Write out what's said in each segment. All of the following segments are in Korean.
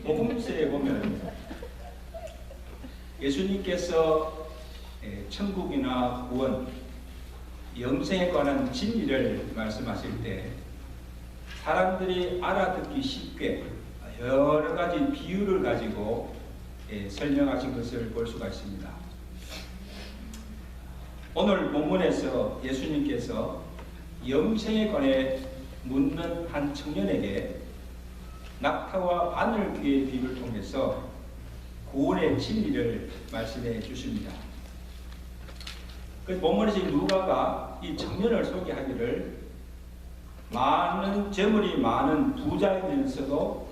복음서에 보면 예수님께서 천국이나 구원, 영생에 관한 진리를 말씀하실 때 사람들이 알아듣기 쉽게 여러 가지 비유를 가지고 설명하신 것을 볼 수가 있습니다. 오늘 본문에서 예수님께서 영생에 관해 묻는 한 청년에게 낙타와 바늘귀의 비유를 통해서 구원의 진리를 말씀해 주십니다. 그 본문에서 누가가 이 청년을 소개하기를 많은 재물이 많은 부자이면서도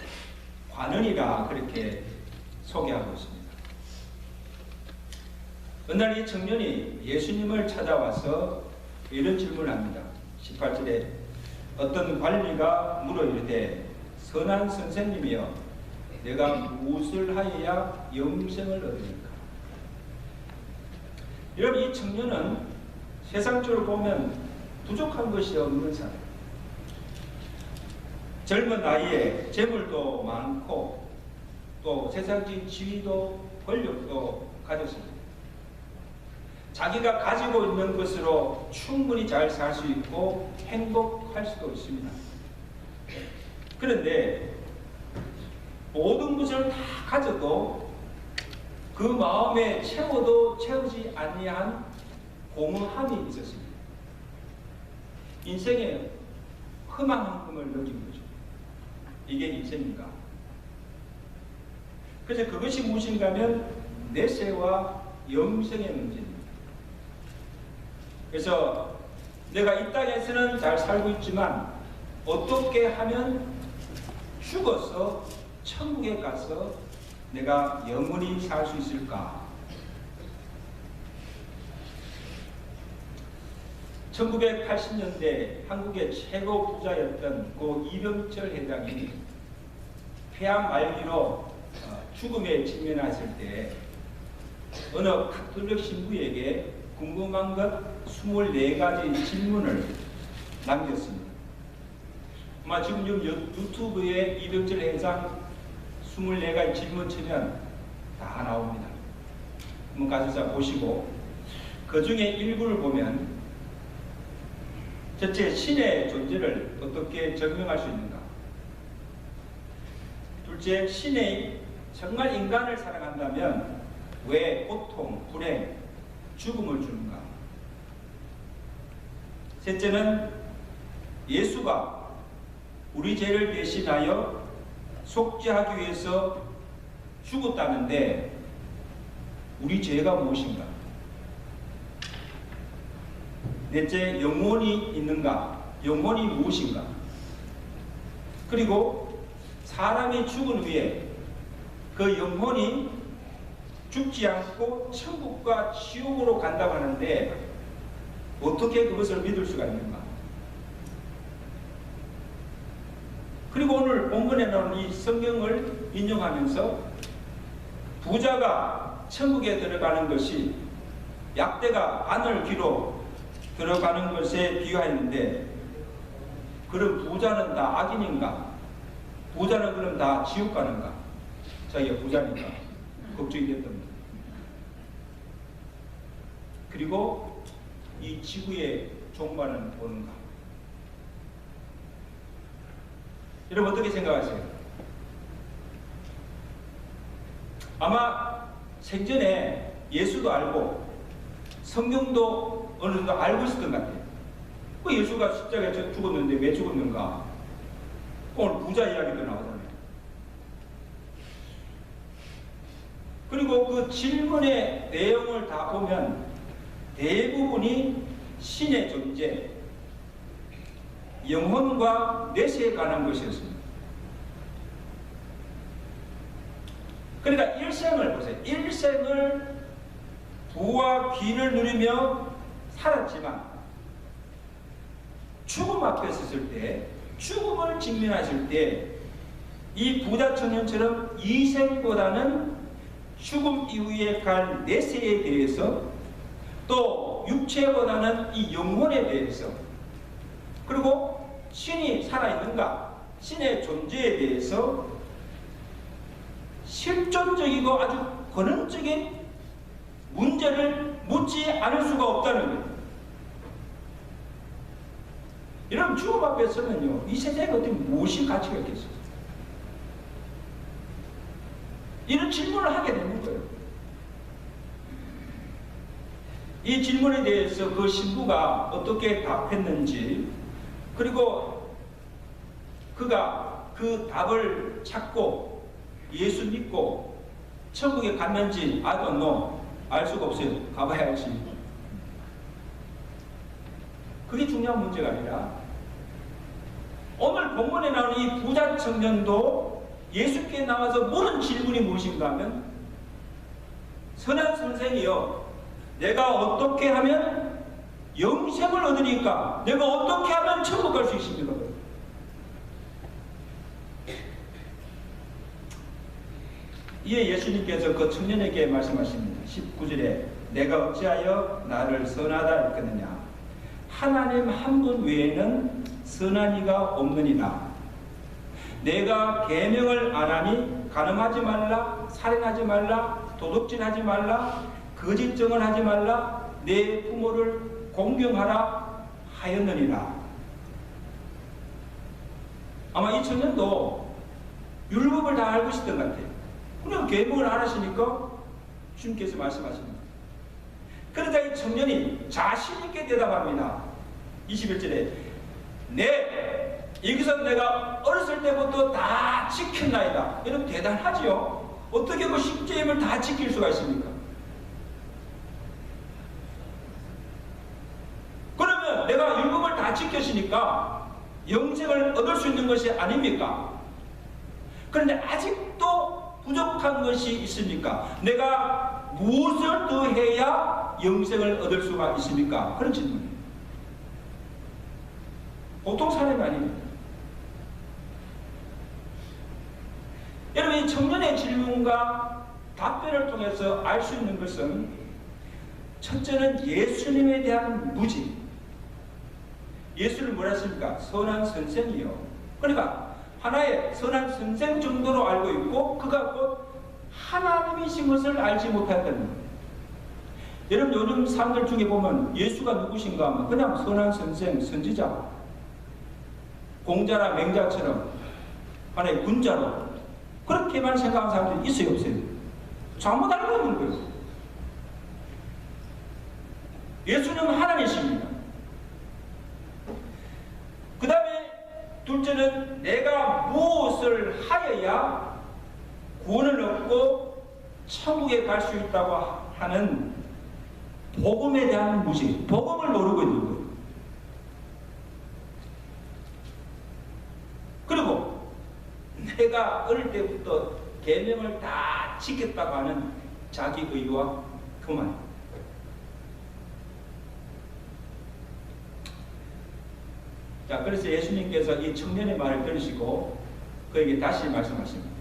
관원이라 그렇게 소개하고 있습니다. 어느 날 이 청년이 예수님을 찾아와서 이런 질문을 합니다. 18절에 어떤 관리가 물어 이르되 선한 선생님이여 내가 무엇을 하여야 영생을 얻으리까? 여러분, 이 청년은 세상적으로 보면 부족한 것이 없는 사람, 젊은 나이에 재물도 많고 또 세상적인 지위도 권력도 가졌습니다. 자기가 가지고 있는 것으로 충분히 잘 살 수 있고 행복할 수도 있습니다. 그런데 모든 것을 다 가져도 그 마음에 채워도 채우지 아니한 공허함이 있었습니다. 인생에 허망함을 느낀 거죠. 이게 인생인가? 그래서 그것이 무엇인가 하면 내세와 영생의 문제입니다. 그래서 내가 이 땅에서는 잘 살고 있지만 어떻게 하면 죽어서 천국에 가서 내가 영원히 살 수 있을까? 1980년대 한국의 최고 부자였던 고 이병철 회장이 폐암 말기로 죽음에 직면했을 때 어느 카톨릭 신부에게 궁금한 것 24가지 질문을 남겼습니다. 아마 지금 유튜브에 이병철 회장 24가지 질문 치면 다 나옵니다. 한번 가셔서 보시고 그 중에 일부를 보면 첫째, 신의 존재를 어떻게 증명할 수 있는가? 둘째, 신이 정말 인간을 사랑한다면 왜 고통, 불행, 죽음을 주는가? 셋째는 예수가 우리 죄를 대신하여 속죄하기 위해서 죽었다는데 우리 죄가 무엇인가? 넷째, 영혼이 있는가? 영혼이 무엇인가? 그리고 사람이 죽은 후에 그 영혼이 죽지 않고 천국과 지옥으로 간다고 하는데 어떻게 그것을 믿을 수가 있는가? 그리고 오늘 본문에 나오는 이 성경을 인용하면서 부자가 천국에 들어가는 것이 약대가 바늘귀로 들어가는 것에 비유하였는데 그럼 부자는 다 악인인가? 부자는 그럼 다 지옥 가는가? 자기가 부자니까 걱정이 됐던 겁니다. 그리고 이 지구의 종말은 오는가? 여러분 어떻게 생각하세요? 아마 생전에 예수도 알고 성경도 어느 정도 알고 있었던 것 같아요. 그 예수가 십자가에 죽었는데 왜 죽었는가? 오늘 부자 이야기도 나오잖아요. 그리고 그 질문의 내용을 다 보면 대부분이 신의 존재, 영혼과 뇌세에 관한 것이었습니다. 그러니까 일생을 보세요. 일생을 부와 귀를 누리며 살았지만 죽음 앞에 섰을 때, 죽음을 직면하실 때 이 부자 청년처럼 이생보다는 죽음 이후에 갈 내세에 대해서 또 육체보다는 이 영혼에 대해서 그리고 신이 살아있는가 신의 존재에 대해서 실존적이고 아주 근원적인 문제를 묻지 않을 수가 없다는 거예요. 여러분, 주님 앞에 서면요, 이 세상에 어떻게 무엇이 가치가 있겠어요? 이런 질문을 하게 되는 거예요. 이 질문에 대해서 그 신부가 어떻게 답했는지, 그리고 그가 그 답을 찾고 예수 믿고 천국에 갔는지 I don't know, 알 수가 없어요. 가봐야 알지. 그게 중요한 문제가 아니라 오늘 본문에 나오는 이 부자 청년도 예수께 나와서 물은 질문이 무엇인가 하면, 선한 선생이여, 내가 어떻게 하면 영생을 얻으니까, 내가 어떻게 하면 천국 갈 수 있습니까? 이에 예수님께서 그 청년에게 말씀하십니다. 19절에 내가 어찌하여 나를 선하다 했거느냐, 하나님 한 분 외에는 선한 이가 없느니라. 내가 계명을 안 하니 간음하지 말라, 살인하지 말라, 도둑질하지 말라, 거짓 증언하지 말라, 내 부모를 공경하라 하였느니라. 아마 이 청년도 율법을 다 알고 있었던 것 같아요. 그럼 계명을 안 하시니까 주님께서 말씀하십니다. 그러자 이 청년이 자신있게 대답합니다. 21절에 여기서 내가 어렸을 때부터 다 지켰나이다. 여러분, 대단하지요? 어떻게 그 10계명을 다 지킬 수가 있습니까? 그러면 내가 율법을 다 지켰으니까 영생을 얻을 수 있는 것이 아닙니까? 그런데 아직도 부족한 것이 있습니까? 내가 무엇을 더 해야 영생을 얻을 수가 있습니까? 그런 질문이에요. 보통 사람이 아닙니다. 여러분, 이 청년의 질문과 답변을 통해서 알 수 있는 것은, 첫째는 예수님에 대한 무지. 예수를 뭐라 했습니까? 선한 선생이요. 그러니까 하나의 선한 선생 정도로 알고 있고, 그가 곧 하나님이신 것을 알지 못한다는 거예요. 여러분, 요즘 사람들 중에 보면 예수가 누구신가 하면 그냥 선한 선생, 선지자, 공자나 맹자처럼 하나의 군자로 그렇게만 생각하는 사람들이 있어요, 없어요? 잘못 알고 있는 거예요. 예수님은 하나님이십니다. 그 다음에 둘째는 내가 무엇을 하여야 구원을 얻고 천국에 갈 수 있다고 하는 복음에 대한 무지, 복음을 모르고 있는 거예요. 그리고 내가 어릴 때부터 계명을 다 지켰다고 하는 자기 의와 그만. 자, 그래서 예수님께서 이 청년의 말을 들으시고 그에게 다시 말씀하십니다.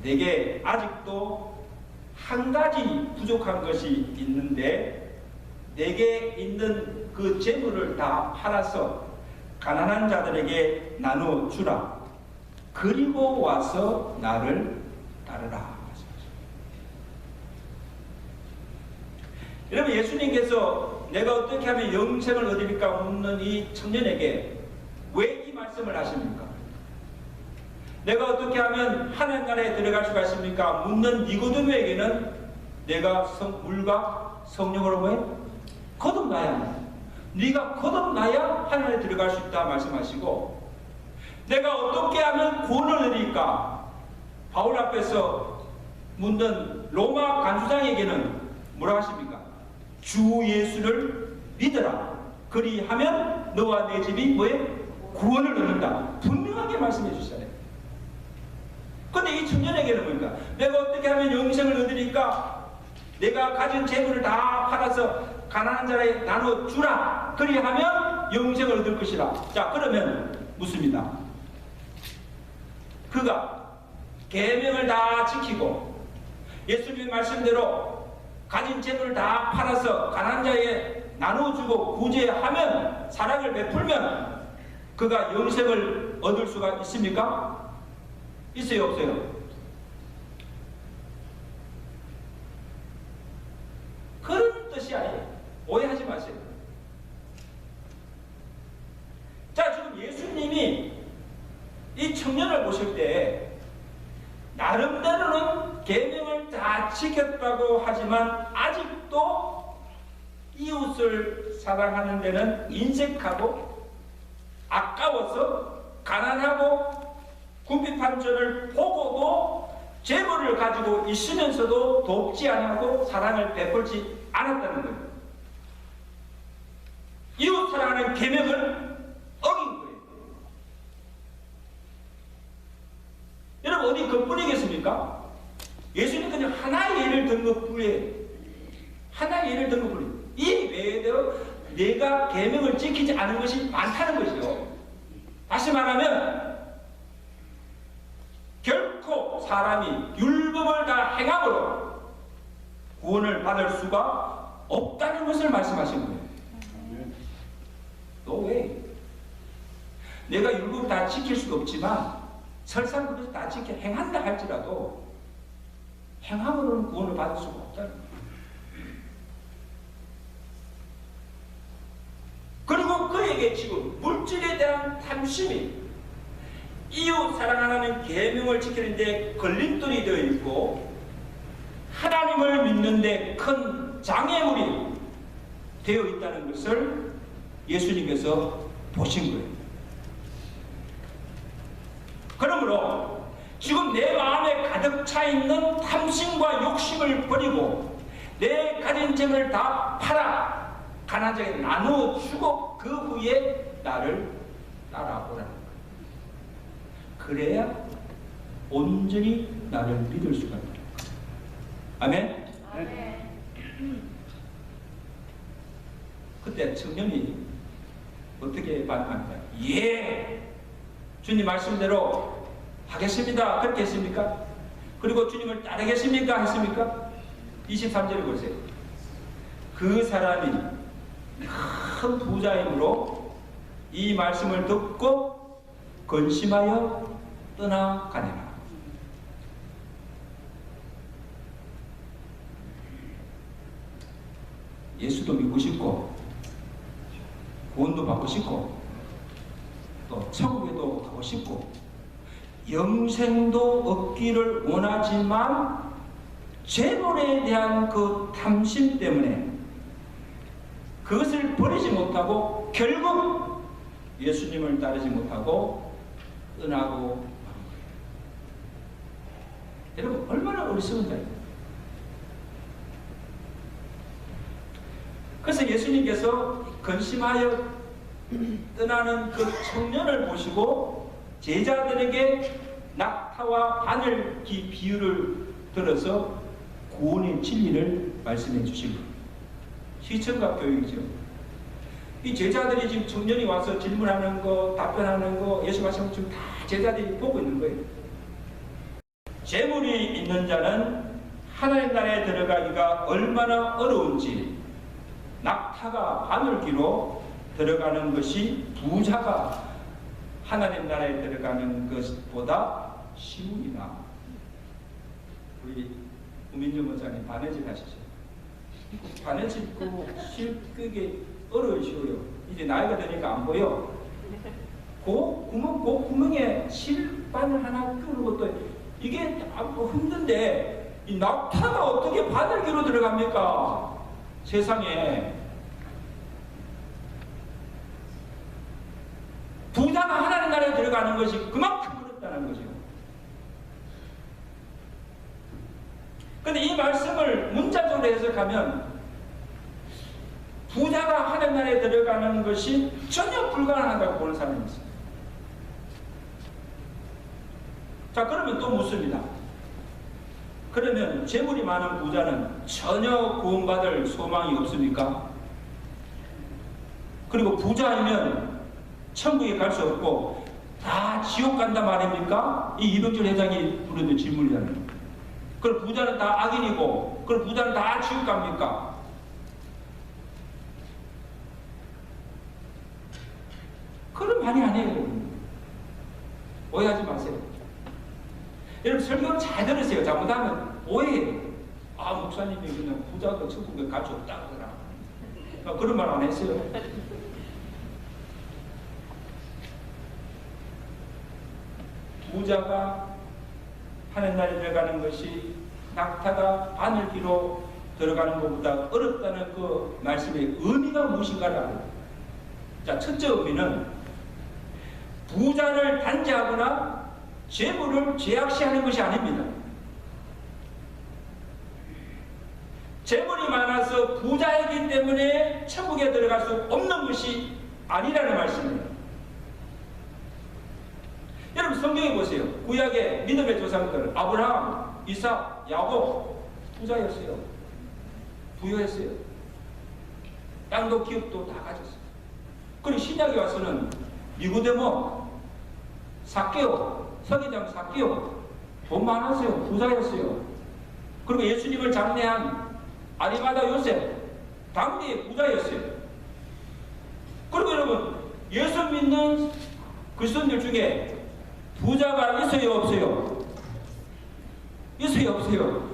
내게 아직도 한 가지 부족한 것이 있는데, 내게 있는 그 재물을 다 팔아서 가난한 자들에게 나누어 주라. 그리고 와서 나를 따르라. 여러분, 예수님께서 내가 어떻게 하면 영생을 얻으니까 묻는 이 청년에게 왜 이 말씀을 하십니까? 내가 어떻게 하면 하나님 나라에 들어갈 수가 있습니까? 묻는 니고데모에게는 내가 물과 성령으로 왜? 거듭나야 한다. 네가 거듭나야 하나님에 들어갈 수 있다 말씀하시고, 내가 어떻게 하면 구원을 얻으니까 바울 앞에서 묻는 로마 간수장에게는 뭐라 하십니까? 주 예수를 믿어라. 그리하면 너와 내 집이 뭐에? 구원을 얻는다. 분명하게 말씀해 주시잖아요. 근데 이 청년에게는 뭡니까? 내가 어떻게 하면 영생을 얻으니까 내가 가진 재물을 다 팔아서 가난한 자에게 나눠 주라. 그리하면 영생을 얻을 것이라. 자, 그러면 묻습니다. 그가 계명을 다 지키고 예수님 말씀대로 가진 재물을 다 팔아서 가난한 자에게 나눠주고 구제하면, 사랑을 베풀면 그가 영생을 얻을 수가 있습니까? 있어요, 없어요? 그런 뜻이 아니에요. 오해하지 마세요. 자, 지금 예수님이 이 청년을 보실 때 나름대로는 계명을 다 지켰다고 하지만 아직도 이웃을 사랑하는 데는 인색하고 아까워서 가난하고 궁핍한 저를 보고도 재물을 가지고 있으면서도 돕지 않고 사랑을 베풀지 않았다는 거예요. 이웃 사랑하는 계명을 어긴 거예요. 여러분, 어디 그뿐이겠습니까? 예수님 그냥 하나의 예를 든 것뿐이에요. 하나의 예를 든 것뿐이에요. 이 외에도 내가 계명을 지키지 않은 것이 많다는 것이죠. 다시 말하면 결코 사람이 율법을 다 행함으로 구원을 받을 수가 없다는 것을 말씀하신 거예요. 또 왜? 내가 율법 다 지킬 수도 없지만 설사 그것을 다 지켜 행한다 할지라도 행함으로는 구원을 받을 수가 없다는 거예요. 그리고 그에게 지금 물질에 대한 탐심이 이웃 사랑하는 계명을 지키는데 걸림돌이 되어 있고 하나님을 믿는데 큰 장애물이 되어 있다는 것을 예수님께서 보신 거예요. 그러므로 지금 내 마음에 가득 차 있는 탐심과 욕심을 버리고 내 가진 재물을 다 팔아 가난한 자에게 나누어 주고 그 후에 나를 따라오라는 거예요. 그래야 온전히 나를 믿을 수가 있는 거예요. 아멘? 아멘. 그때 청년이 어떻게 반응합니까? 예! 주님 말씀대로 하겠습니다. 그렇게 했습니까? 그리고 주님을 따르겠습니까? 했습니까? 23절을 보세요. 그 사람이 큰 부자이므로 이 말씀을 듣고 근심하여 떠나가니라. 예수도 믿고 싶고 구원도 받고 싶고 또 천국에도 가고 싶고 영생도 얻기를 원하지만 재물에 대한 그 탐심 때문에 그것을 버리지 못하고 결국 예수님을 따르지 못하고 떠나고 마는 거예요. 여러분, 얼마나 어리석은가요? 그래서 예수님께서 근심하여 떠나는 그 청년을 보시고 제자들에게 낙타와 바늘기 비유를 들어서 구원의 진리를 말씀해 주신 거예요. 시청각 교육이죠. 이 제자들이 지금 청년이 와서 질문하는 거, 답변하는 거, 예수 말씀을 지금 다 제자들이 보고 있는 거예요. 재물이 있는 자는 하나님 나라에 들어가기가 얼마나 어려운지 낙타가 바늘기로 들어가는 것이 부자가 하나님 나라에 들어가는 것보다 쉬우니라. 우리 우민정 목사님 바느질 하시죠. 바느질 그게 어려우시고요. 이제 나이가 드니까 안 보여. 그 구멍에 실바늘 하나 끼우는 것도 이게 힘든데 이 낙타가 어떻게 바늘기로 들어갑니까? 세상에. 부자가 하나님 나라에 들어가는 것이 그만큼 어렵다는 거죠. 그런데 이 말씀을 문자적으로 해석하면 부자가 하나님 나라에 들어가는 것이 전혀 불가능하다고 보는 사람이 있습니다. 자, 그러면 또 묻습니다. 그러면 재물이 많은 부자는 전혀 구원받을 소망이 없습니까? 그리고 부자이면 천국에 갈 수 없고 다 지옥 간다 말입니까? 이 이덕철 회장이 부르는 질문이잖아요. 그럼 부자는 다 악인이고 그럼 부자는 다 지옥 갑니까? 그럼 많이 안 해요. 오해하지 마세요. 여러분 설교를 잘 들으세요. 잘못하면 오해해요. 아, 목사님이 그냥 부자가 천국에 갈 수 없다 그러나 그런 말 안 했어요. 부자가 하늘나라에 들어가는 것이 낙타가 바늘기로 들어가는 것보다 어렵다는 그 말씀의 의미가 무엇인가라고. 자, 첫째 의미는 부자를 단죄하거나 재물을 제약시하는 것이 아닙니다. 재물이 많아서 부자이기 때문에 천국에 들어갈 수 없는 것이 아니라는 말씀입니다. 여러분 성경에 보세요. 구약의 믿음의 조상들 아브라함, 이삭, 야곱 부자였어요. 부유했어요. 땅도 기업도 다 가졌어요. 그리고 신약에 와서는 니고데모, 삭개오, 서기장 삭개오 돈 많았어요. 부자였어요. 그리고 예수님을 장례한 아리마다 요셉 당대의 부자였어요. 그리고 여러분 예수 믿는 그리스도인들 중에 부자가 있어요 없어요? 있어요 없어요?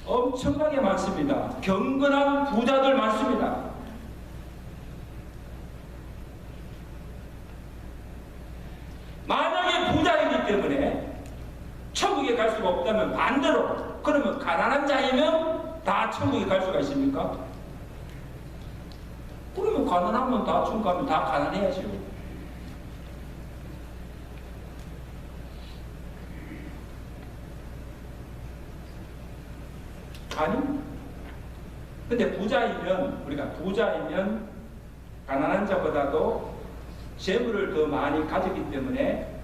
엄청나게 많습니다. 경건한 부자들 많습니다. 만약에 부자이기 때문에 천국에 갈 수가 없다면 반대로 그러면 가난한 자이면 다 천국에 갈 수가 있습니까? 그러면 가난하면 다 천국 가면 다 가난해야죠. 아니, 근데 부자이면 우리가 부자이면 가난한 자보다도 재물을 더 많이 가졌기 때문에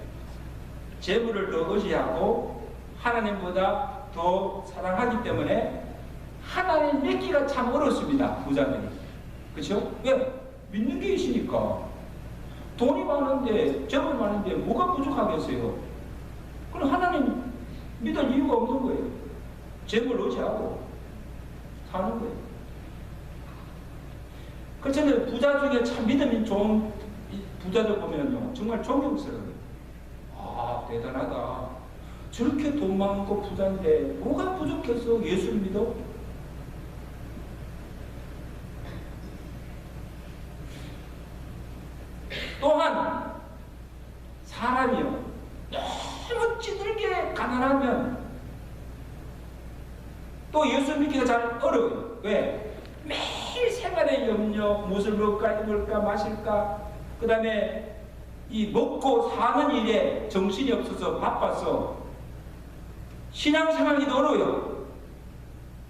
재물을 더 의지하고 하나님보다 더 사랑하기 때문에 하나님 믿기가 참 어렵습니다. 부자들이. 그렇죠? 왜? 믿는 게 있으니까. 돈이 많은데 재물 많은데 뭐가 부족하겠어요? 그럼 하나님 믿을 이유가 없는 거예요. 재물 의지하고 사는 거예요. 그렇잖아요. 부자 중에 참 믿음이 좋은 부자들 보면요 정말 존경스러워요. 아, 대단하다. 저렇게 돈 많고 부자인데 뭐가 부족해서 예수를 믿어? 또한 사람이요 너무 찌들게 가난하면 또 예수 믿기가 잘 어려워요. 왜? 매일 생활의 염려, 무엇을 먹을까, 입을까, 마실까, 그 다음에 이 먹고 사는 일에 정신이 없어서 바빠서 신앙생활이 어려워요.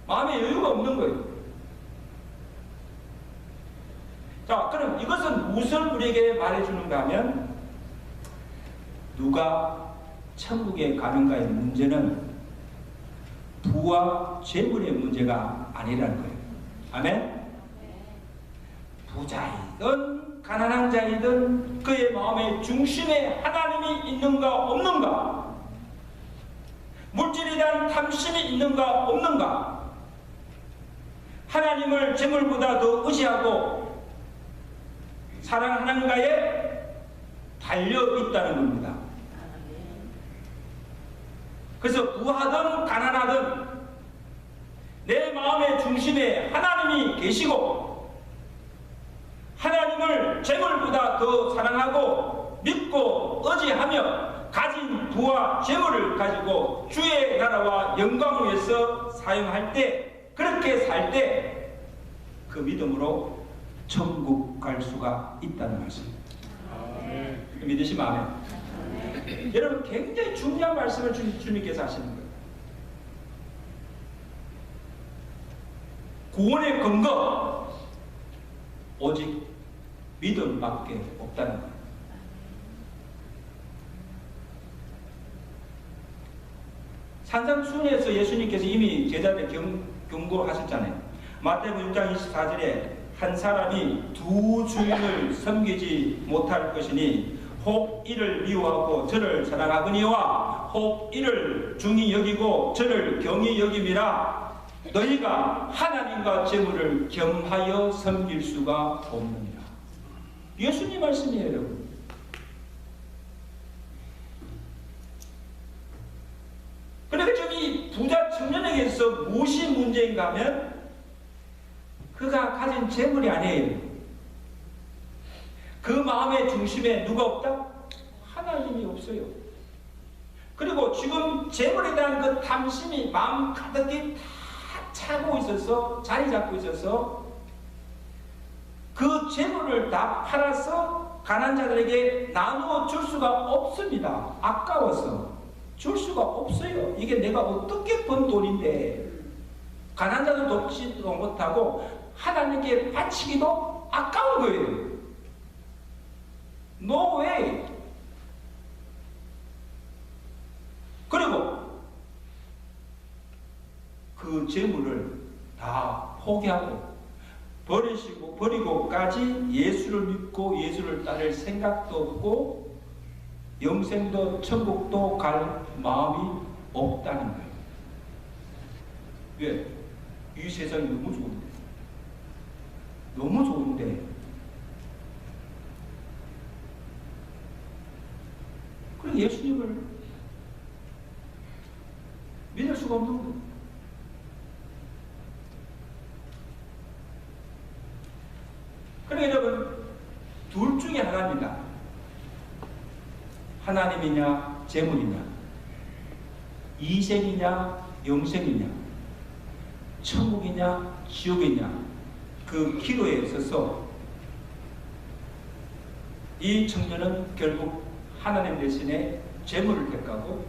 마음에 여유가 없는 거예요. 자, 그럼 이것은 무엇을 우리에게 말해주는가 하면 누가 천국에 가는가의 문제는 부와 재물의 문제가 아니라는 거예요. 아멘? 부자이든 가난한 자이든 그의 마음의 중심에 하나님이 있는가 없는가, 물질에 대한 탐심이 있는가 없는가, 하나님을 재물보다 더 의지하고 사랑하는가에 달려있다는 겁니다. 그래서 부하든 가난하든 내 마음의 중심에 하나님이 계시고 하나님을 재물보다 더 사랑하고 믿고 의지하며 가진 부와 재물을 가지고 주의 나라와 영광을 위해서 사용할 때, 그렇게 살 때 그 믿음으로 천국 갈 수가 있다는 말씀입니다. 믿으시면 아멘. 여러분 굉장히 중요한 말씀을 주님께서 하시는 거예요. 구원의 근거 오직 믿음밖에 없다는 거예요. 산상수훈에서 예수님께서 이미 제자들 경고하셨잖아요. 마태복음 6장 24절에 한 사람이 두 주인을 섬기지 못할 것이니 혹 이를 미워하고 저를 사랑하거니와 혹 이를 중히 여기고 저를 경히 여김이라. 너희가 하나님과 재물을 겸하여 섬길 수가 없느니라. 예수님 말씀이에요, 여러분. 그러니까 저기 부자 청년에게서 무엇이 문제인가 하면 그가 가진 재물이 아니에요. 그 마음의 중심에 누가 없다? 하나님이 없어요. 그리고 지금 재물에 대한 그 탐심이 마음 가득히 다 차고 있어서, 자리 잡고 있어서 그 재물을 다 팔아서 가난한 자들에게 나누어 줄 수가 없습니다. 아까워서 줄 수가 없어요. 이게 내가 어떻게 번 돈인데 가난한 자도 돕지도 못하고 하나님께 바치기도 아까운 거예요. No way. 그리고 그 재물을 다 포기하고 버리고까지 예수를 믿고 예수를 따를 생각도 없고 영생도 천국도 갈 마음이 없다는 거예요. 왜? 이 세상이 너무 좋은데. 너무 좋은데 그럼 예수님을 믿을 수가 없는 거예요. 그러니까 여러분, 둘 중에 하나입니다. 하나님이냐 재물이냐, 이생이냐 영생이냐, 천국이냐 지옥이냐, 그 기로에 있어서 이 청년은 결국 하나님 대신에 재물을 택하고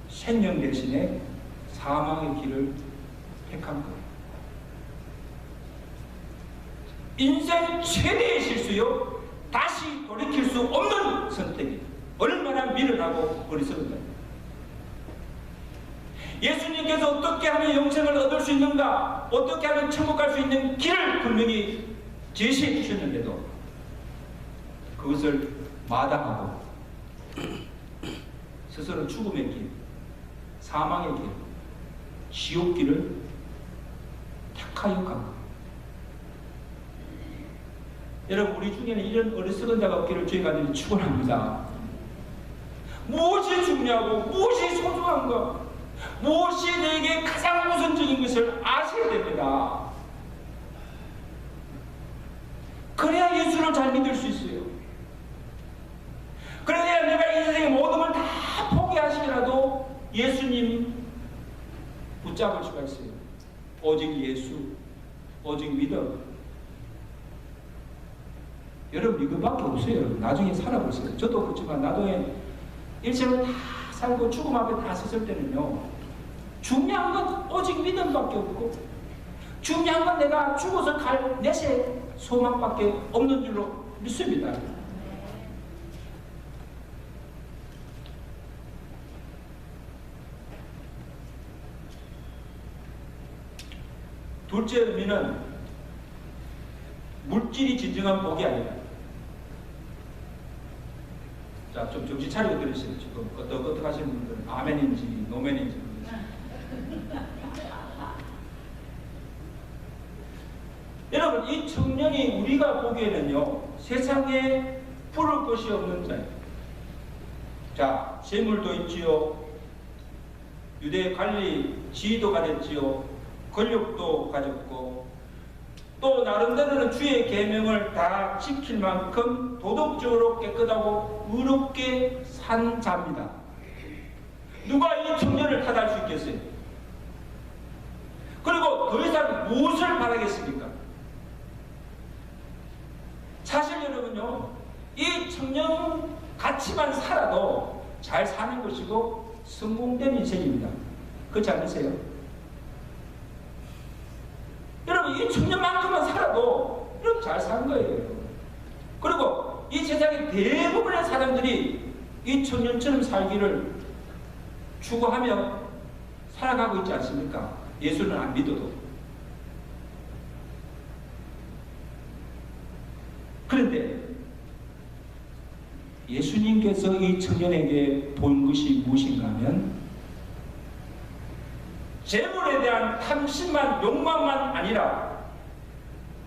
생명 대신에 사망의 길을 택한 거예요. 인생 최대의 실수요, 다시 돌이킬 수 없는 선택이 얼마나 미련하고 어리석은가. 예수님께서 어떻게 하면 영생을 얻을 수 있는가, 어떻게 하면 천국 갈 수 있는 길을 분명히 제시해 주셨는데도 그것을 마다하고 스스로 죽음의 길, 사망의 길, 지옥 길을 택하여 간 거예요. 여러분, 우리 중에는 이런 어리석은 자가 없기를 저희가 늘 축원합니다. 무엇이 중요하고 무엇이 소중한가, 무엇이 내게 가장 우선적인 것을 아셔야 됩니다. 그래야 예수를 잘 믿을 수 있어요. 그래야 내가 인생의 모든 걸 다 포기하시더라도 예수님 붙잡을 수가 있어요. 오직 예수, 오직 믿음. 여러분, 이것밖에 없어요. 나중에 살아보세요. 저도 그렇지만 나도 일생을 다 살고 죽음 앞에 다 섰을 때는요, 중요한 건 오직 믿음밖에 없고, 중요한 건 내가 죽어서 갈 내세 소망밖에 없는 줄로 믿습니다. 둘째 의미는 물질이 진정한 복이 아니다. 자, 좀 정신 차리고 들으세요. 지금 어떻게 하시는 분들은 아멘인지 노멘인지 여러분, 이 청년이 우리가 보기에는요, 세상에 부를 것이 없는 자예요. 자, 재물도 있지요, 유대 관리 지위도 가졌지요, 권력도 가졌고, 또 나름대로는 주의 계명을 다 지킬 만큼 도덕적으로 깨끗하고 의롭게 산 자입니다. 누가 이 청년을 탓할 수 있겠어요? 그리고 더 이상 무엇을 바라겠습니까? 사실 여러분요, 이 청년 같이만 살아도 잘 사는 것이고 성공된 인생입니다. 그렇지 않으세요? 여러분, 이 청년만큼만 살아도 이렇게 잘 사는 거예요. 그리고 이 세상의 대부분의 사람들이 이 청년처럼 살기를 추구하며 살아가고 있지 않습니까? 예수는 안 믿어도. 그런데 예수님께서 이 청년에게 본 것이 무엇인가 하면 재물에 대한 탐심만, 욕망만 아니라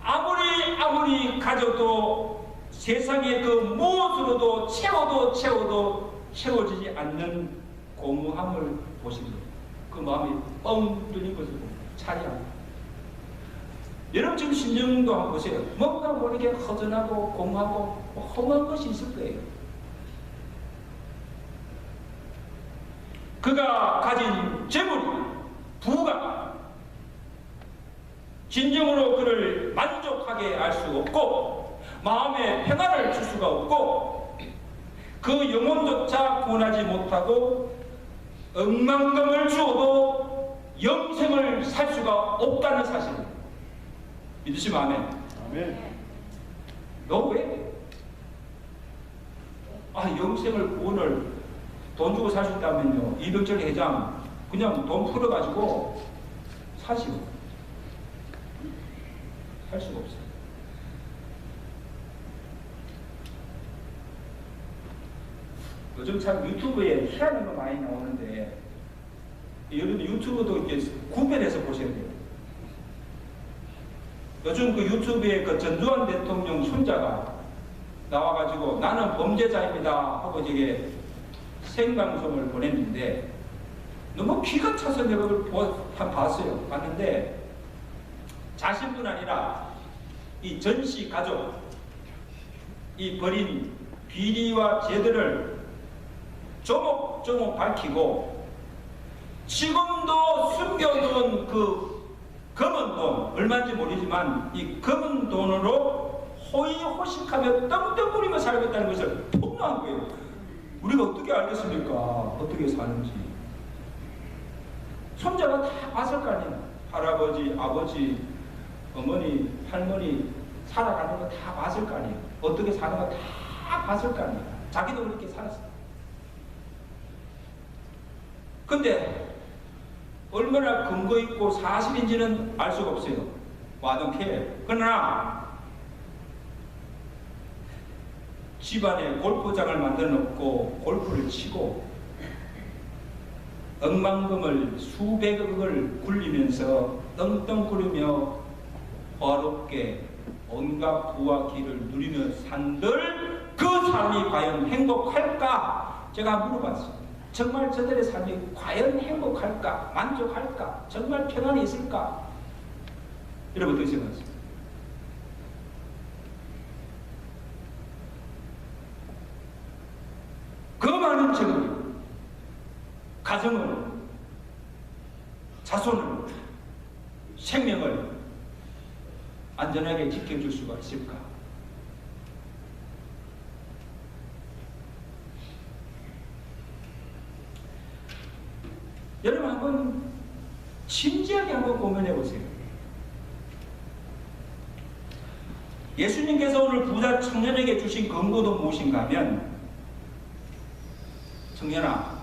아무리 가져도 세상의 그 무엇으로도 채워도 채워지지 않는 공허함을 보시면 그 마음이 뻥 뚫린 것을 보면 차리합니다. 여러분 지금 심정도 한번 보세요. 뭔가 모르게 허전하고 공허하고 허무한 것이 있을 거예요. 그가 가진 재물이 부가 진정으로 그를 만족하게 할 수 없고 마음에 평안을 줄 수가 없고 그 영혼조차 구원하지 못하고 억만금을 주어도 영생을 살 수가 없다는 사실입니다. 믿으시면 아멘. 아멘. 너 왜? 영생을 구원을 돈 주고 살 수 있다면요. 이병철 회장 그냥 돈 풀어가지고 사시오. 살 수가 없어요. 요즘 참 유튜브에 희한한 거 많이 나오는데 여러분 유튜브도 이렇게 구별해서 보셔야 돼요. 요즘 그 유튜브에 그 전두환 대통령 손자가 나와가지고 나는 범죄자입니다 하고 저게 생방송을 보냈는데 너무 기가 차서 내가 그걸 봤어요. 봤는데 자신뿐 아니라 이 전씨 가족 이 벌인 비리와 죄들을 조목조목 밝히고 지금도 숨겨둔 그 검은 돈 얼마인지 모르지만 이 검은 돈으로 호의호식하며 떵떵거리며 살겠다는 것을 폭로한 거예요. 우리가 어떻게 알겠습니까? 어떻게 사는지. 손자가 다 봤을 거 아니에요. 할아버지, 아버지, 어머니, 할머니 살아가는 거 다 봤을 거 아니에요. 어떻게 사는 거 다 봤을 거 아니에요. 자기도 그렇게 살았어요. 근데 얼마나 근거 있고 사실인지는 알 수가 없어요. 와동케. 그러나 집안에 골프장을 만들어 놓고 골프를 치고 억만금을 수백억을 굴리면서 떵떵거리며 어렵게 온갖 부와 기를 누리며 산들 그 삶이 과연 행복할까? 제가 물어봤어요. 정말 저들의 삶이 과연 행복할까? 만족할까? 정말 평안이 있을까? 여러분 어떻게 생각하세요? 그 많은 재물, 가정을, 자손을, 생명을 안전하게 지켜줄 수가 있을까? 여러분 한번 진지하게 한번 고민해 보세요. 예수님께서 오늘 부자 청년에게 주신 근거도 무엇인가 하면 청년아,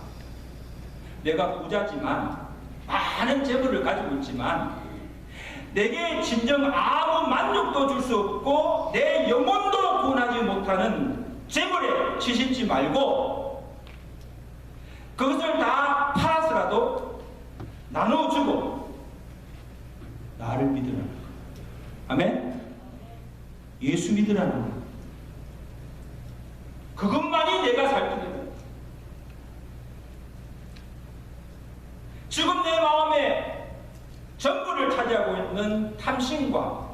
내가 부자지만 많은 재물을 가지고 있지만 내게 진정 아무 만족도 줄 수 없고 내 영혼도 구원하지 못하는 재물에 치신지 말고 그것을 다 팔아서라도 나눠주고 나를 믿으라는 것. 아멘? 예수 믿으라는 것. 그것만이 내가 살 뿐이다. 지금 내 마음에 전부를 차지하고 있는 탐심과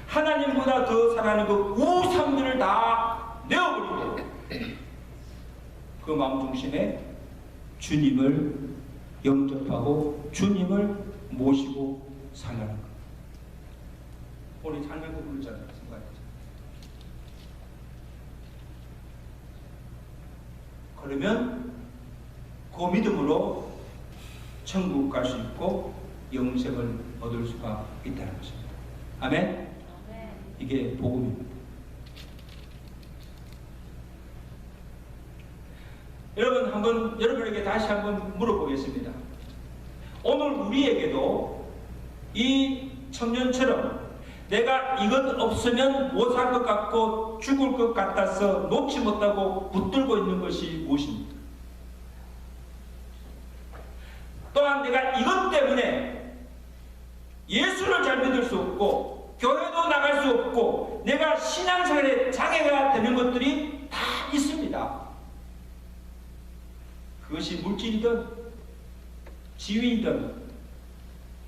하나님보다 더 사랑하는 그 우상들을 다 내어버리고 그 마음 중심에 주님을 영접하고 주님을 모시고 살라는 것. 우리 장면고 부르잖아요. 그러면 그 믿음으로 천국 갈 수 있고 영생을 얻을 수가 있다는 것입니다. 아멘? 이게 복음입니다. 여러분 한번 여러분에게 다시 한번 물어보겠습니다. 오늘 우리에게도 이 청년처럼 내가 이것 없으면 못 살 것 같고 죽을 것 같아서 놓지 못하고 붙들고 있는 것이 무엇입니까? 또한 내가 이것 때문에 예수를 잘 믿을 수 없고 교회도 나갈 수 없고 내가 신앙생활에 장애가 되는 것들이 다 있습니다. 그것이 물질이든 지위이든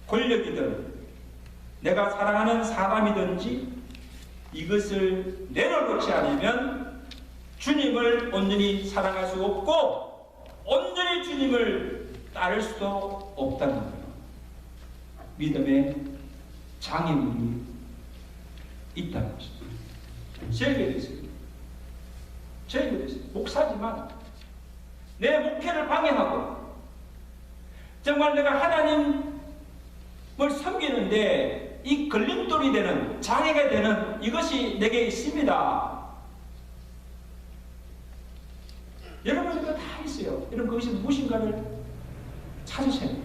권력이든 내가 사랑하는 사람이든지 이것을 내려놓지 않으면 주님을 온전히 사랑할 수 없고 온전히 주님을 따를 수도 없다는 거예요. 믿음의 장애물이 있다는 것입니다. 저에게 있습니다. 저에게 있습니다. 목사지만 내 목회를 방해하고 정말 내가 하나님을 섬기는데 이 걸림돌이 되는 장애가 되는 이것이 내게 있습니다. 여러분들도 다 있어요. 여러분 그것이 무엇인가를 찾으셔야 돼요.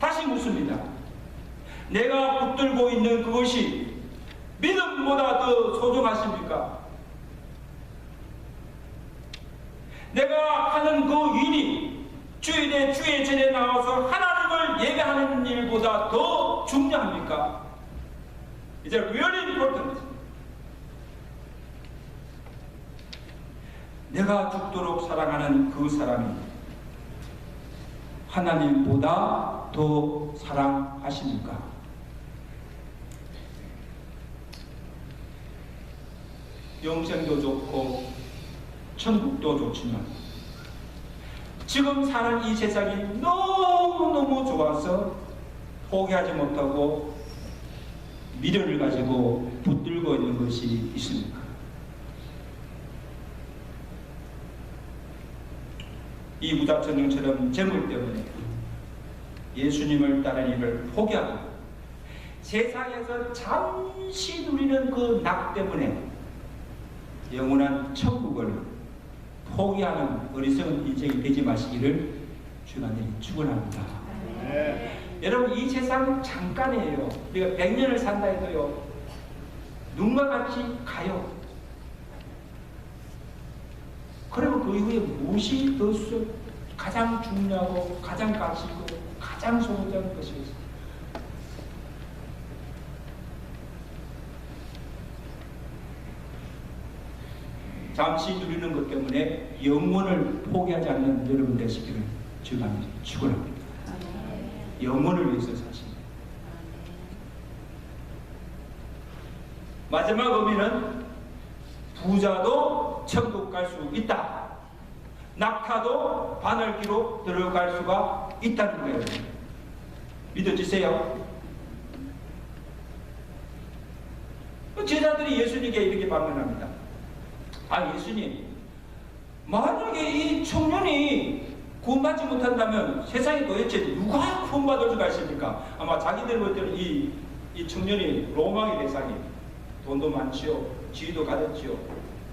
다시 묻습니다. 내가 붙들고 있는 그것이 믿음보다 더 소중하십니까? 내가 하는 그 일이 주일에 주의 전에 나와서 하나님을 예배하는 일보다 더 중요합니까? 이제 really important. 내가 죽도록 사랑하는 그 사람이 하나님보다 더 사랑하십니까? 영생도 좋고 천국도 좋지만 지금 사는 이 세상이 너무너무 좋아서 포기하지 못하고 미련을 가지고 붙들고 있는 것이 있습니까? 이 무다천령처럼 재물 때문에 예수님을 따르는 일을 포기하고 세상에서 잠시 누리는 그 낙 때문에 영원한 천국을 포기하는 어리석은 인생이 되지 마시기를 주간절히 축원합니다. 여러분 이 세상 잠깐이에요. 우리가 100년을 산다 해도요 눈과 같이 가요. 그리고 그 이후에 무엇이 더 가장 중요하고 가장 가치 있고 가장 소중한 것이겠어요. 잠시 누리는 것 때문에 영혼을 포기하지 않는 여러분 되시기를 주가 축원합니다. 영혼을 위해서 사십니다. 마지막 의미는 부자도 천국 갈 수 있다. 낙타도 바늘기로 들어갈 수가 있다는 거예요. 믿어지세요? 제자들이 예수님께 이렇게 반문합니다. 아 예수님, 만약에 이 청년이 구원받지 못한다면 세상에 도대체 누가 구원받을 수가 있습니까? 아마 자기들 볼 때는 이 청년이 로망의 대상이 돈도 많지요, 지위도 가졌지요,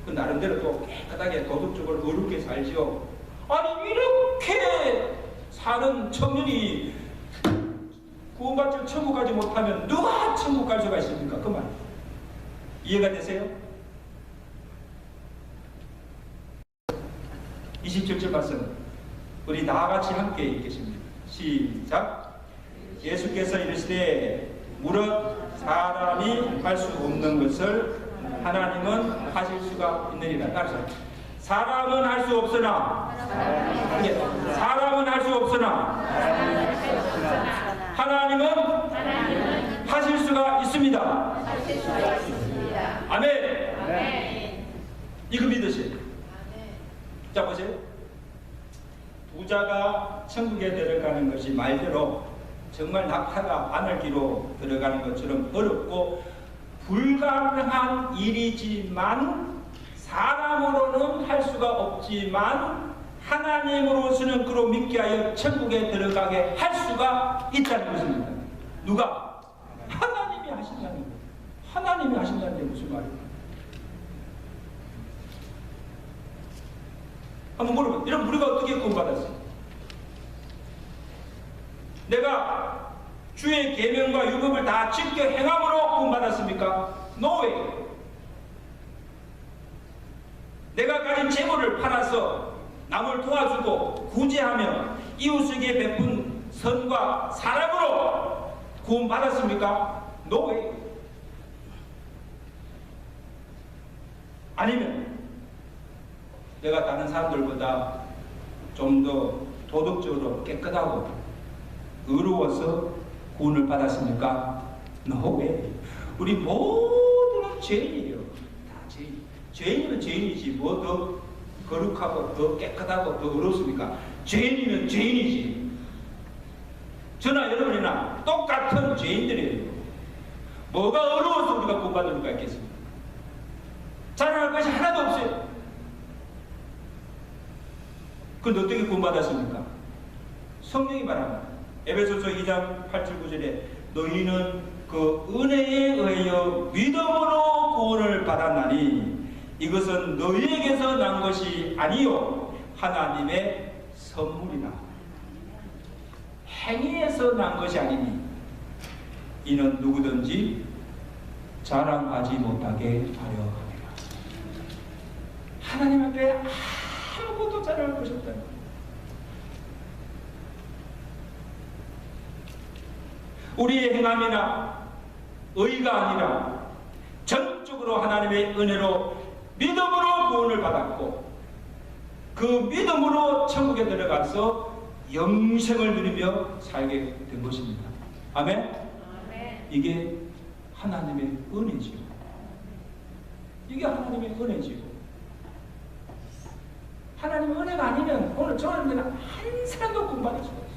그 나름대로 또 깨끗하게 도덕적으로 어렵게 살지요. 아니 이렇게 사는 청년이 구원받지 천국 가지 못하면 누가 천국 갈 수가 있습니까? 그 말 이해가 되세요? 27절 말씀 우리 다같이 함께 읽겠습니다. 시작. 예수께서 이르시되 무릇 사람이 할 수 없는 것을 하나님은 하실 수가 있느니라. 따라서 사람은 할 수 없으나 사람은 할 수 없으나 하나님은 하실 수가 있습니다. 아멘. 이거 믿으세요. 자 보세요. 부자가 천국에 들어가는 것이 말대로 정말 낙타가 바늘기로 들어가는 것처럼 어렵고 불가능한 일이지만 사람으로는 할 수가 없지만 하나님으로서는 그로 믿게 하여 천국에 들어가게 할 수가 있다는 것입니다. 누가? 하나님이 하신다는 거예요. 하나님이 하신다는 게 무슨 말이에요? 한번 물어봐요. 여러분 우리가 어떻게 구원받았어요? 내가 주의 계명과 율법을 다 지켜 행함으로 구원받았습니까? No way. 내가 가진 재물을 팔아서 남을 도와주고 구제하며 이웃에게 베푼 선과 사랑으로 구원받았습니까? No way. 아니면 내가 다른 사람들보다 좀 더 도덕적으로 깨끗하고 의로워서 구원을 받았습니까? No way. 우리 모두는 죄인이에요. 다 죄인. 죄인이면 죄인이지. 뭐 더 거룩하고 더 깨끗하고 더 의롭습니까? 죄인이면 죄인이지. 저나 여러분이나 똑같은 죄인들이에요. 뭐가 어려워서 우리가 구원받을 수가 있겠습니까? 자랑할 것이 하나도 없어요. 그런데 어떻게 구원받았습니까? 성령이 말합니다. 에베소서 2장 8절 9절에 너희는 그 은혜에 의하여 믿음으로 구원을 받았나니 이것은 너희에게서 난 것이 아니요 하나님의 선물이라. 행위에서 난 것이 아니니 이는 누구든지 자랑하지 못하게 하려 함이라. 하나님 앞에 아무것도 자랑할 것이 없다는 거예요. 우리의 행함이나 의가 아니라 전적으로 하나님의 은혜로 믿음으로 구원을 받았고 그 믿음으로 천국에 들어가서 영생을 누리며 살게 된 것입니다. 아멘? 아멘. 이게 하나님의 은혜지요. 이게 하나님의 은혜지요. 하나님의 은혜가 아니면 오늘 저는 한 사람도 구원받을 수가 없어요.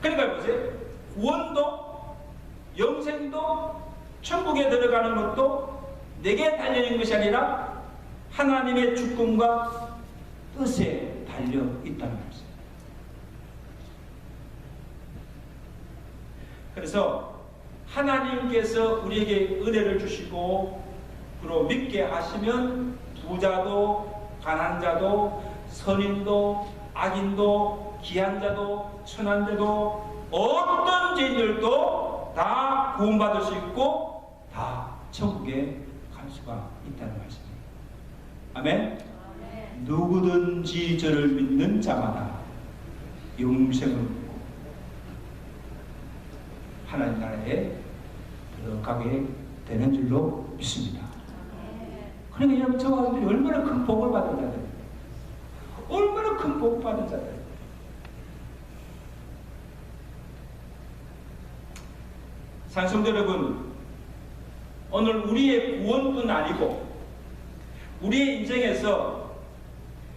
그러니까 보세요. 구원도 영생도 천국에 들어가는 것도 내게 달려있는 것이 아니라 하나님의 주권과 뜻에 달려 있다는 것입니다. 그래서 하나님께서 우리에게 은혜를 주시고 그리고 믿게 하시면 부자도 가난한 자도 선인도 악인도 귀한 자도 천한 자도 어떤 죄인들도 다 구원받을 수 있고 다 천국에 갈 수가 있다는 말씀입니다. 아멘? 아멘. 누구든지 저를 믿는 자마다 영생을 얻고 하나님 나라에 들어가게 되는 줄로 믿습니다. 그러니까 여러분 저 사람들이 얼마나 큰 복을 받은 자들이에요. 얼마나 큰 복 받은 자들이에요. 산성도 여러분, 오늘 우리의 구원뿐 아니고 우리의 인생에서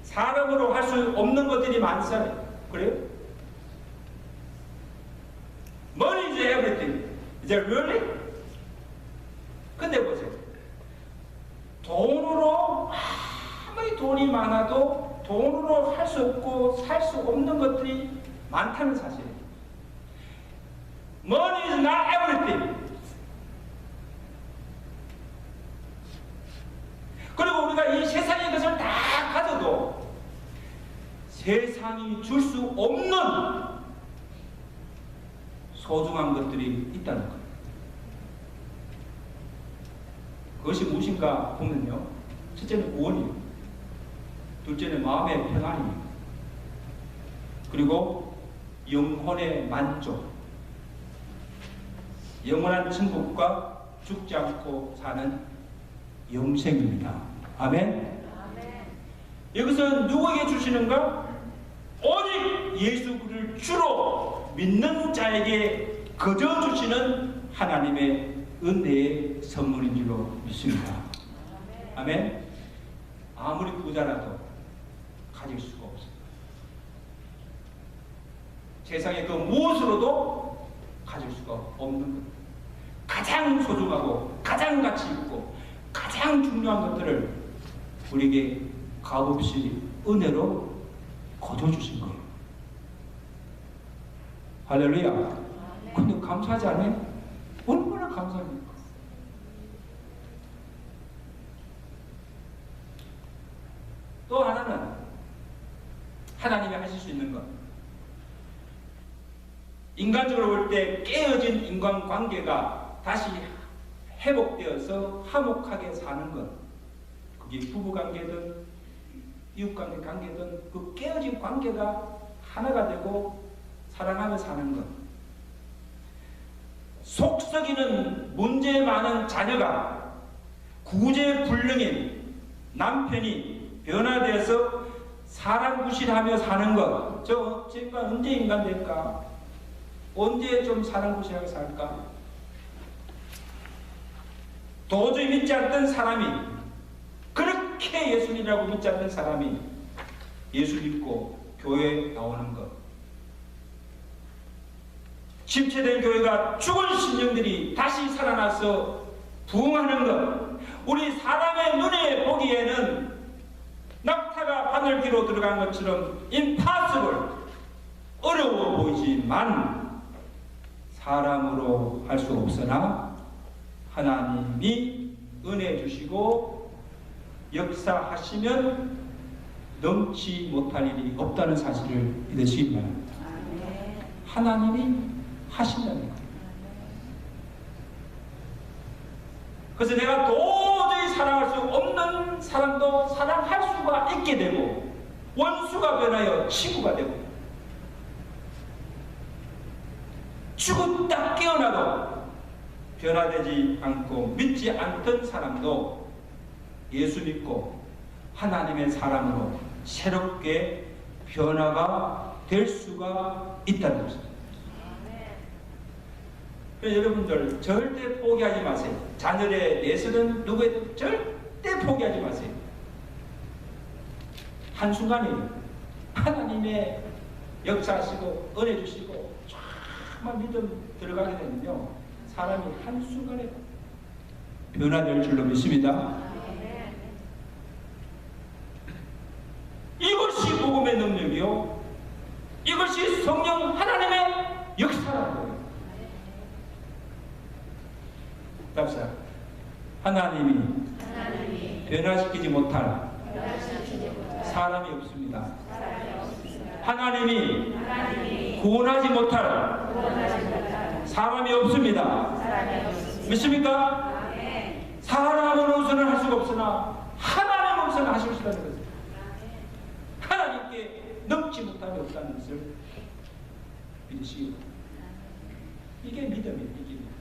사람으로 할 수 없는 것들이 많잖아요. 그래요? Money is everything. Is that really? 근데 보세요. 돈으로 아무리 돈이 많아도 돈으로 할 수 없고 살 수 없는 것들이 많다는 사실이에요. Money is not everything. 그리고 우리가 이 세상의 것을 다 가져도 세상이 줄 수 없는 소중한 것들이 있다는 거예요. 그것이 무엇인가 보면요. 첫째는 구원이에요. 둘째는 마음의 평안이에요. 그리고 영혼의 만족. 영원한 천국과 죽지 않고 사는 영생입니다. 아멘? 아멘. 여기서 누구에게 주시는가? 오직 예수를 주로 믿는 자에게 거저 주시는 하나님의 은혜의 선물인 줄로 믿습니다. 아멘. 아무리 부자라도 가질 수가 없어요. 세상의 그 무엇으로도 가질 수가 없는 것. 가장 소중하고 가장 가치 있고 가장 중요한 것들을 우리에게 값없이 은혜로 거둬주신 거예요. 할렐루야. 근데 감사하지 않아요? 얼마나 감사합니까? 또 하나는 하나님이 하실 수 있는 것. 인간적으로 볼 때 깨어진 인간관계가 다시 회복되어서 화목하게 사는 것. 그게 부부관계든 이웃관계 관계든 그 깨어진 관계가 하나가 되고 사랑하며 사는 것. 속 썩이는 문제 많은 자녀가 구제불능인 남편이 변화되어서 사랑구실하며 사는 것. 저 제가 언제 인간 될까? 언제 좀 사랑구실하게 살까? 도저히 믿지 않던 사람이, 그렇게 예수님이라고 믿지 않던 사람이 예수 믿고 교회에 나오는 것. 침체된 교회가 죽은 신령들이 다시 살아나서 부흥하는 것. 우리 사람의 눈에 보기에는 낙타가 바늘귀로 들어간 것처럼 impossible, 어려워 보이지만 사람으로 할 수 없으나 하나님이 은혜 주시고 역사하시면 넘지 못할 일이 없다는 사실을 믿으시기 바랍니다. 하나님이 하신다는 거예요. 그래서 내가 도저히 사랑할 수 없는 사람도 사랑할 수가 있게 되고, 원수가 변하여 친구가 되고, 죽었다 깨어나도 변화되지 않고 믿지 않던 사람도 예수 믿고 하나님의 사람으로 새롭게 변화가 될 수가 있다는 것입니다. 그래서 여러분들 절대 포기하지 마세요. 자녀에 대해서는 누구에도 절대 포기하지 마세요. 한순간에 하나님의 역사하시고 은혜 주시고 정말 믿음 들어가게 되면요, 사람이 한순간에 변화될 줄로 믿습니다. 이것이 복음의 능력이요, 이것이 성령 하나님의 역사라는 거예요. 답사, 하나님이 변화시키지 못할 사람이 없습니다. 하나님이 구원하지 못할 사람이 없습니다. 믿습니까? 사람으로서는 할 수가 없으나 하나님으로서는 하실 수 있다는 것입니다. 하나님께 넘지 못함이 없다는 것을 믿으시기 바랍니다. 이게 믿음입니다.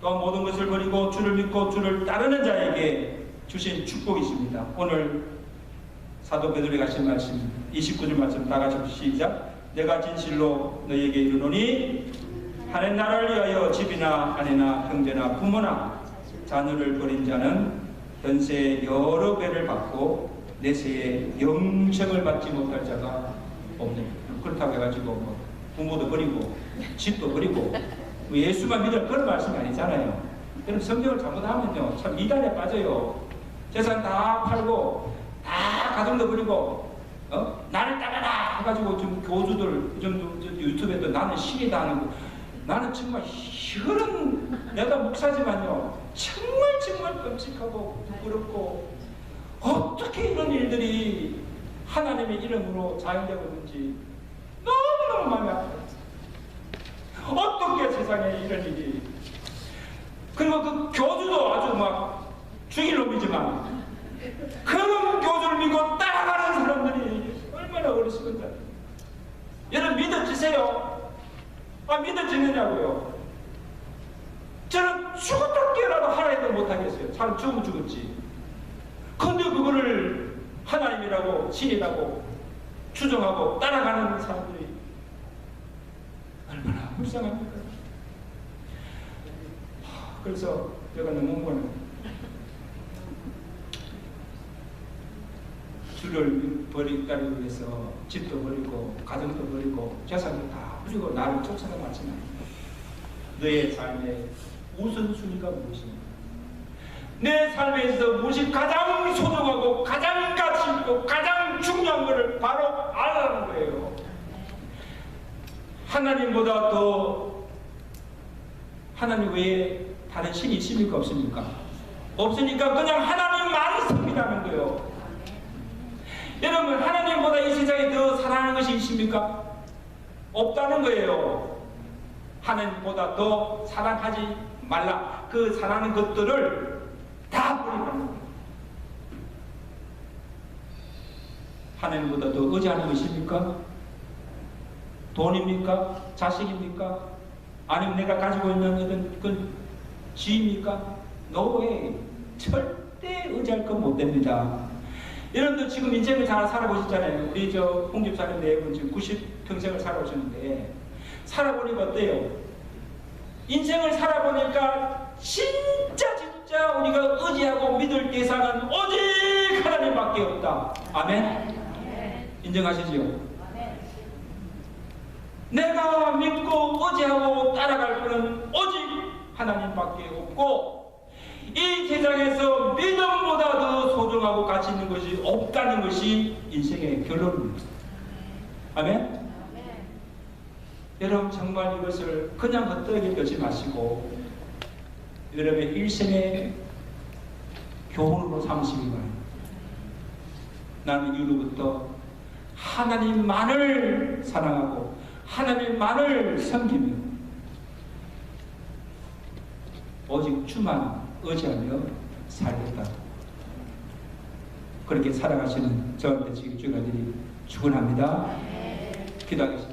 또 모든 것을 버리고 주를 믿고 주를 따르는 자에게 주신 축복이 있습니다. 오늘 사도 베드로에 가신 말씀 29절 말씀 다 같이 시작. 내가 진실로 너희에게 이르노니 하늘 나라를 위하여 집이나 아내나 형제나 부모나 자녀를 버린 자는 현세에 여러 배를 받고 내세에 영생을 받지 못할 자가 없느니라. 그렇다고 해가지고 뭐 부모도 버리고 집도 버리고 예수만 믿을 그런 말씀이 아니잖아요. 그럼 성경을 잘못하면요, 참 이단에 빠져요. 재산 다 팔고 다 가정도 버리고 나를 따라라 해가지고 좀 교주들 좀 유튜브에도 나는 신이다 하는 거, 나는 정말 이런, 내가 목사지만요 정말 끔찍하고 부끄럽고 어떻게 이런 일들이 하나님의 이름으로 자행되고 있는지 너무너무 마음이 아파요. 어떻게 세상에 이런 일이. 그리고 그 교주도 아주 막 죽일 놈이지만 그런 교주를 믿고 따라가는 사람들이 얼마나 어리석은지. 여러분 믿어지세요? 믿어지느냐고요? 저는 죽었다 깨어나도 하나님도 못하겠어요. 사람 죽으면 죽었지. 근데 그거를 하나님이라고 신이라고 추종하고 따라가는 사람들이 얼마나 불쌍합니까? 그래서 제가 너무 흥분해요. 주를 버리기 위해서 집도 버리고 가정도 버리고 재산도 다 버리고 나를 쫓아가지만 너의 삶의 우선순위가 무엇입니까? 내 삶에 있어서 무엇이 가장 소중하고 가장 가치 있고 가장 중요한 것을 바로 알아라는 거예요. 하나님보다 더 하나님 외에 다른 신이 있습니까? 없습니까? 없으니까 그냥 하나님만 섬기라는 거예요. 여러분, 하나님보다 이 세상에 더 사랑하는 것이 있습니까? 없다는 거예요. 하나님보다 더 사랑하지 말라 그 사랑하는 것들을 다 버리라는 거예요. 하나님보다 더 의지하는 것입니까? 돈입니까? 자식입니까? 아니면 내가 가지고 있는 어떤 그 지입니까? No way. 절대 의지할 건 못 됩니다. 여러분들 지금 인생을 잘 살아보셨잖아요. 우리 저 홍집사님 네 분 지금 90평생을 살아오셨는데 살아보니까 어때요? 인생을 살아보니까 진짜 우리가 의지하고 믿을 대상은 오직 하나님밖에 없다. 아멘? 인정하시지요? 내가 믿고 의지하고 따라갈 분은 오직 하나님밖에 없고 이 세상에서 믿음보다 더 소중하고 가치 있는 것이 없다는 것이 인생의 결론입니다. 아멘? 여러분 정말 이것을 그냥 헛되게 여기지 마시고 여러분의 일생의 교훈으로 삼으시기 바랍니다. 나는 이후로부터 하나님만을 사랑하고 하나님만을 섬기며 오직 주만 의지하며 살겠다. 그렇게 살아가시는 저한테 지금 주님들이 축원합니다. 기도하겠습니다.